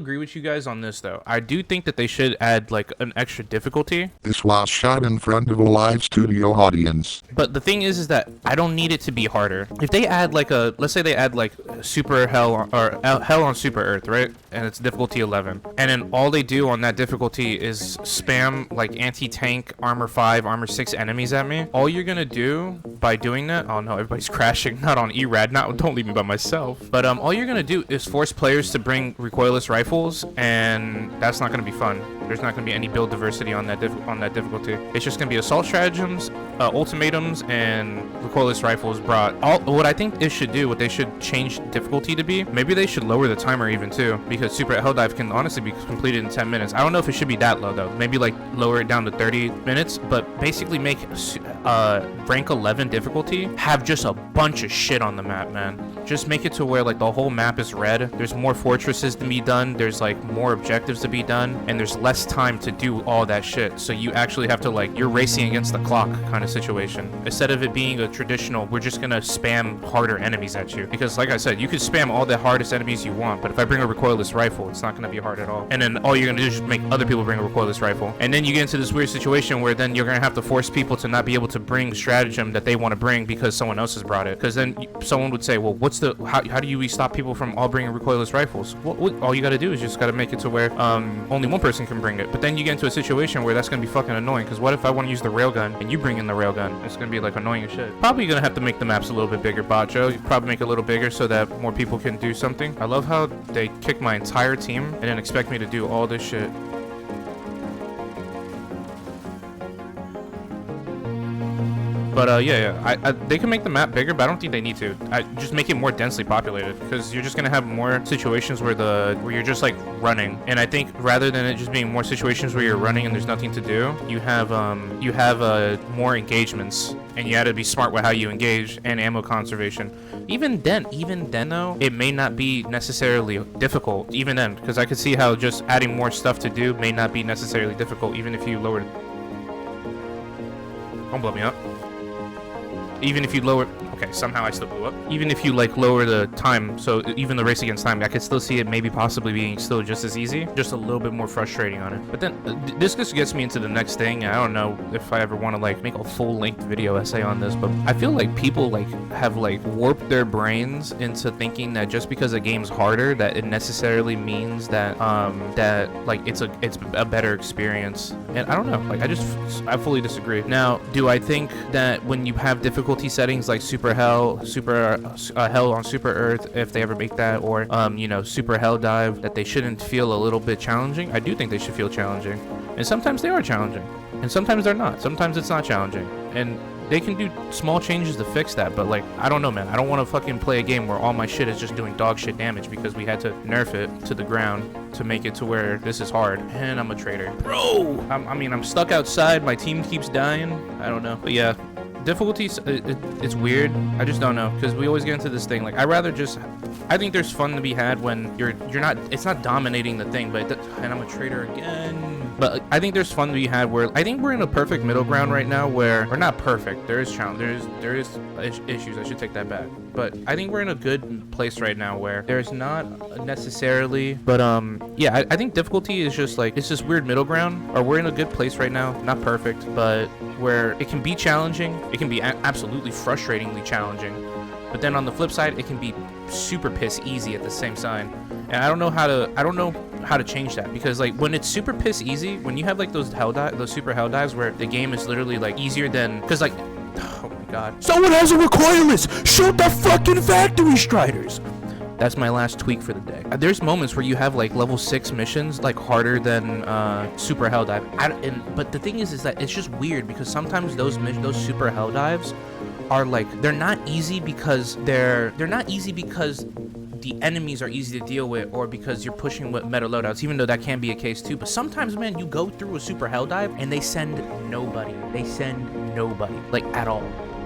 agree with you guys on this though. I do think that they should add like an extra difficulty. This was shot in front of a live studio audience. But the thing is that I don't need it to be harder. If they add like let's say they add like super hell or hell on super earth, right? And it's difficulty 11. And then all they do on that difficulty is spam like anti-tank armor 5, armor 6 enemies at me. All you're gonna do by doing that, oh no, everybody's crashing, not on ERAD, don't leave me by myself. But all you're gonna do is force players to bring recoilless rifles, and that's not gonna be fun. There's not gonna be any build diversity on that difficulty. It's just gonna be assault stratagems, ultimatums, and recoilless rifles brought. What I think it should do, what they should change difficulty to be, maybe they should lower the timer even too, because super helldive can honestly be completed in 10 minutes. I don't know if it should be that low though. Maybe like lower it down to 30 minutes, but basically make rank 11 difficulty have just a bunch of shit on the map, man. Just make it to where like the whole map is red. There's more fortresses to be done. There's like more objectives to be done, and there's less time to do all that shit. So you actually have to like, you're racing against the clock kind of situation, instead of it being a traditional, we're just gonna spam harder enemies at you. Because like I said, you could spam all the hardest enemies you want, but if I bring a recoilless rifle, it's not gonna be hard at all. And then all you're gonna do is just make other people bring a recoilless rifle. And then you get into this weird situation where then you're gonna have to force people to not be able to bring stratagem that they want to bring because someone else has brought it. Because then someone would say, well, what's the, how do you stop people from all bringing recoilless rifles? Well, all you gotta do is just gotta make it to where only one person can bring it. But then you get into a situation where that's gonna be fucking annoying, because what if I want to use the railgun and you bring in the railgun? It's gonna be like annoying as shit. Probably gonna have to make the maps a little bit bigger, Bacho. You probably make it a little bigger so that more people can do something. I love how they kick my entire team and then expect me to do all this shit. But yeah, they can make the map bigger, but I don't think they need to. Just make it more densely populated, because you're just gonna have more situations where you're just like running. And I think rather than it just being more situations where you're running and there's nothing to do, you have more engagements, and you got to be smart with how you engage, and ammo conservation. Even then though, it may not be necessarily difficult. Even then, because I could see how just adding more stuff to do may not be necessarily difficult, even if you lower. Don't blow me up. Even if you lower, okay, somehow I still blew up. Even if you like lower the time, so even the race against time, I could still see it maybe possibly being still just as easy, just a little bit more frustrating on it. But then this just gets me into the next thing. I don't know if I ever want to like make a full-length video essay on this, but I feel like people like have like warped their brains into thinking that just because a game's harder, that it necessarily means that that like it's a better experience. And I don't know, like I fully disagree. Now, do I think that when you have difficulty settings like super hell, hell on super earth, if they ever make that, or you know, super helldive, that they shouldn't feel a little bit challenging? I do think they should feel challenging, and sometimes they are challenging, and sometimes they're not. Sometimes it's not challenging, and they can do small changes to fix that. But like, I don't know, man. I don't want to fucking play a game where all my shit is just doing dog shit damage because we had to nerf it to the ground to make it to where this is hard. And I'm a traitor, bro. I mean, I'm stuck outside. My team keeps dying. I don't know, but yeah. Difficulties, it's weird. I just don't know, because we always get into this thing like, I think there's fun to be had when it's not dominating the thing, but and I'm a traitor again. But I think there's fun to be had where I think we're in a perfect middle ground right now, where we're not perfect. There is challenge, there is issues. I should take that back. But I think we're in a good place right now where there's not necessarily, but yeah, I think difficulty is just like, it's this weird middle ground, or we're in a good place right now. Not perfect, but where it can be challenging. It can be absolutely frustratingly challenging. But then on the flip side, it can be super piss easy at the same time. And I don't know how to change that, because like when it's super piss easy, when you have like those super hell dives where the game is literally like easier than, because like, oh my god, someone has a recoilless, shoot the fucking factory striders. That's my last tweak for the day. There's moments where you have like level 6 missions like harder than super hell dive. But the thing is that it's just weird, because sometimes those super hell dives are like, they're not easy because they're not easy because the enemies are easy to deal with, or because you're pushing with meta loadouts, even though that can be a case too. But sometimes, man, you go through a super hell dive and they send nobody. Like at all.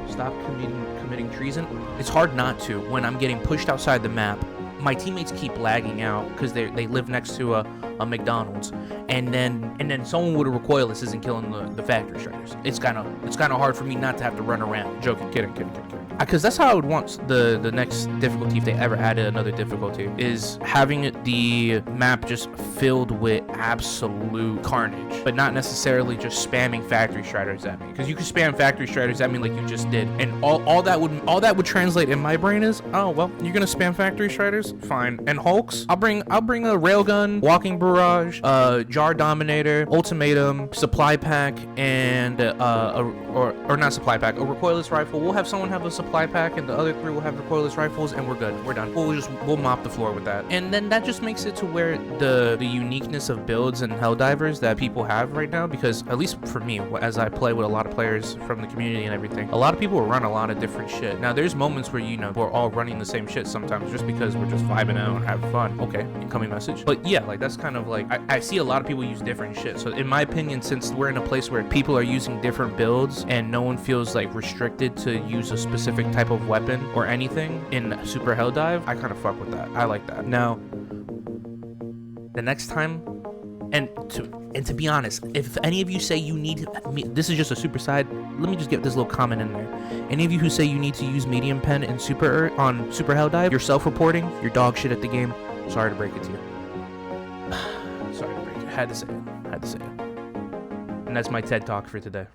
Stop committing treason. It's hard not to when I'm getting pushed outside the map. My teammates keep lagging out because they live next to a McDonald's, and then someone with a recoilless isn't killing the factory striders. It's kind of hard for me not to have to run around. Joking, kidding. because that's how I would want the next difficulty if they ever added another difficulty, is having the map just filled with absolute carnage, but not necessarily just spamming factory striders at me, because you can spam factory striders at me like you just did, and all that would translate in my brain is, oh well, you're gonna spam factory striders, fine. And hulks, I'll bring a railgun, walking barrage, jar dominator, ultimatum, supply pack, and or not supply pack, a recoilless rifle. We'll have someone have a supply pack, and the other three will have recoilless rifles, and we're good. We're done. We'll mop the floor with that. And then that just makes it to where the uniqueness of builds and Helldivers that people have right now, because at least for me, as I play with a lot of players from the community and everything, a lot of people run a lot of different shit. Now there's moments where, you know, we're all running the same shit sometimes just because we're just vibing out and having fun. Okay, incoming message. But yeah, like that's kind of like, I see a lot of people use different shit. So in my opinion, since we're in a place where people are using different builds and no one feels like restricted to use a specific type of weapon or anything in Super Helldive, I kind of fuck with that. I like that. Now, the next time, and to be honest, if any of you say you need me, this is just a super side, let me just get this little comment in there. Any of you who say you need to use medium pen and Super Helldive, you're self-reporting, you're dog shit at the game. Sorry to break it to you. Sorry to break it. Had to say it. And that's my TED talk for today.